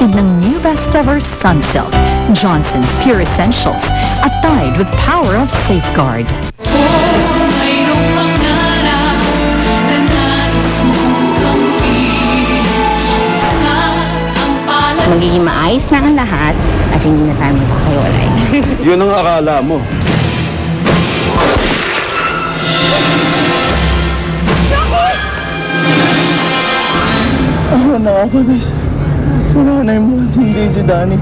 hatid ng new best ever Sunsilk, Johnson's Pure Essentials, at tied with power of safeguard. Magiging maayos na ang lahat at hindi na tayo magkakahiwalay. Yun ang akala mo. Ako nakapatay sa nanay mo at hindi si Danny.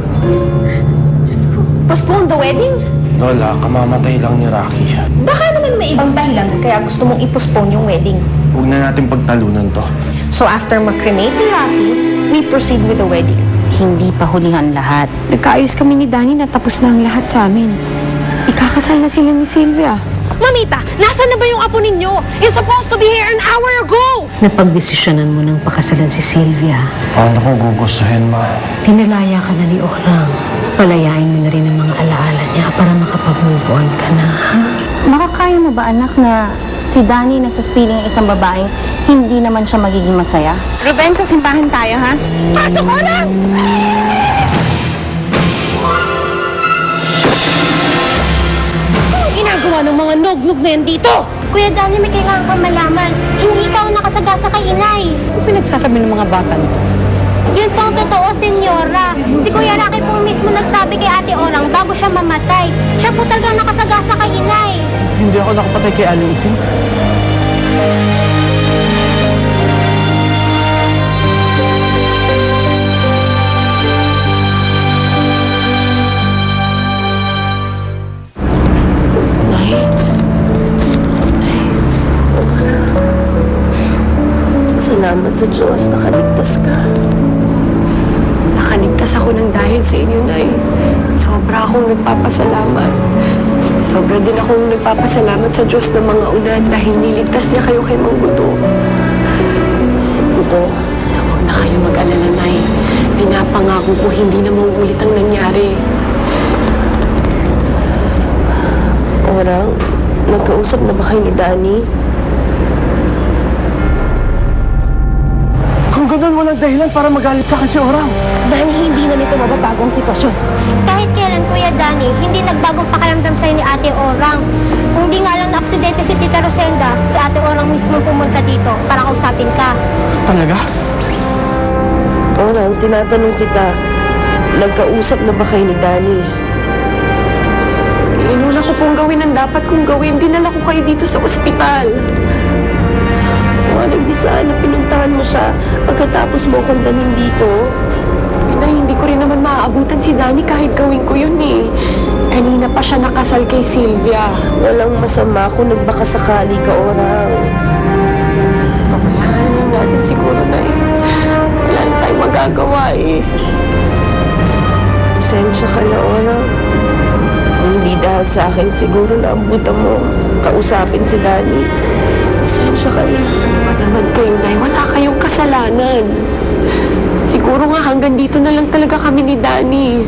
Postpone the wedding? Lola, kamamatay lang ni Rocky. Baka naman may ibang dahilan kaya gusto mong i-postpone yung wedding. Huwag na natin pagtalunan to. So after mag-cremate ni Rocky, we proceed with the wedding. Hindi pa hulihan lahat. Nagkaayos kami ni Danny na tapos na ang lahat sa amin. Ikakasal na sila ni Sylvia. Mamita, nasan na ba yung apo ninyo? It's supposed to be here an hour ago! Napagdesisyonan mo ng pakasalan si Sylvia. Paano ko gugustuhin, ma? Pinalaya ka na ni Orang. Palayain mo na rin ang mga alaala niya para makapag-move on ka na, ha? Makakaya mo ba anak na si Danny nasa piling isang babaeng hindi naman siya magiging masaya? Ruben, sa simbahan tayo, ha? Pasok ko na! Anong ginagawa ng mga nog-nog na yan dito? Kuya Danny, may kailangan kang malaman. Hindi ikaw nakasagasa kay inay. Ano pinagsasabi ng mga bata nito? Yun po ang totoo, senyora. Si Kuya Rocky po mismo nagsabi kay Ate Orang bago siya mamatay. Siya po talagang nakasagasa kay inay. Hindi ako nakapatay kay Aling Ising. Salamat sa Diyos, nakaligtas ka. Nakaligtas ako ng dahil sa inyo, Nay. Sobra akong nagpapasalamat. Sobra din akong nagpapasalamat sa Diyos ng mga una dahil niligtas niya kayo kay Mang Gudo. Siguro, Huwag na kayo mag-alala, Nay. Pinapangako ko hindi na mauulit ang nangyari. Orang, nagkausap na ba kayo ni Danny? Kung ganun, walang dahilan para magalit sa akin si Orang. Dahil hindi na nito mababago ang sitwasyon. Kahit kailan, Kuya Danny, hindi nagbagong pakiramdam sa'yo ni Ate Orang. Kung di nga lang na-aksidente si Tita Rosenda, si Ate Orang mismo pumunta dito para kausapin ka. Talaga? Orang, tinatanong kita, nagkausap na ba kayo ni Danny? Inuna ko pong gawin ang dapat kong gawin. Dinala ko kayo dito sa ospital. Walang di sana pinuntahan mo siya pagkatapos mo akong dalhin dito. Inay, hindi ko rin naman maaabutan si Danny kahit gawin ko yun eh. Kanina pa siya nakasal kay Sylvia. Walang masama kung nagbakasakali ka, Orang. Pabayaan lang natin siguro na eh. Wala na tayong magagawa eh. Pasensya ka na, Orang. Kung hindi dahil sa akin, siguro naambutan mo kausapin si Danny. Pasensya ka na. Ba naman kayo, Nay? Wala kayong kasalanan. Siguro nga hanggang dito na lang talaga kami ni Danny.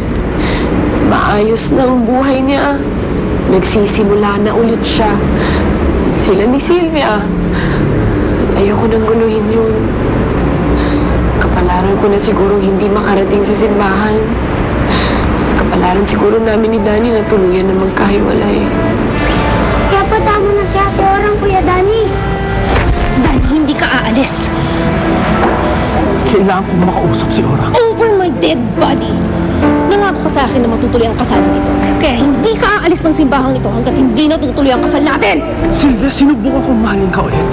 Maayos na ang buhay niya. Nagsisimula na ulit siya. Sila ni Sylvia. Ayoko nang guluhin yun. Kapalaran ko na siguro hindi makarating sa simbahan. Kapalaran siguro namin ni Danny na tuluyan na magkahiwalay. Kaya patamo na si Ate Orang, Kuya Danny. Dahil hindi ka aalis. Kailangan kong makausap si Orang. Over my dead body. Nangako ka sa akin na matutuloy ang kasal nito. Kaya hindi ka aalis ng simbahang ito hanggat hindi natutuloy ang kasal natin! Sylvia, sinubukan kong mahalin ka ulit.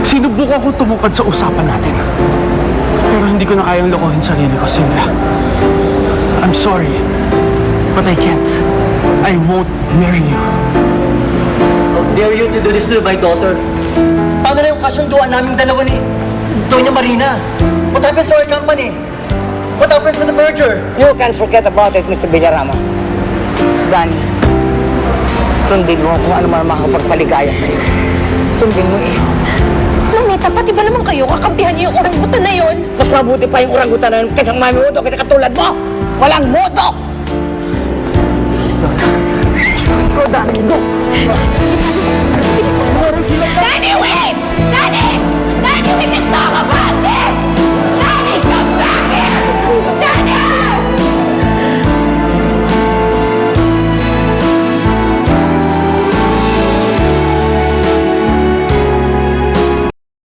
Sinubukan kong tumupad sa usapan natin. Pero hindi ko na kayang lokohin sarili ko, Sylvia. I'm sorry, but I can't. I won't marry you. How dare you to do this to my daughter? Paano na yung kasunduan naming dalawa ni Doña Marina? What happens to our company? What happens to the merger? You can forget about it, Mr. Villarama. Danny, sundin mo kung ano man makakapagpaligaya sa'yo. Sundin mo eh. Mamita, pati ba naman kayo kakampihan niyo yung orangutan na yon? Mas mabuti pa yung orangutan na yun kaysa mami mo kaysa katulad mo! Walang moto! Go, Danny, go! Danny, wait! Danny! Danny, we can talk about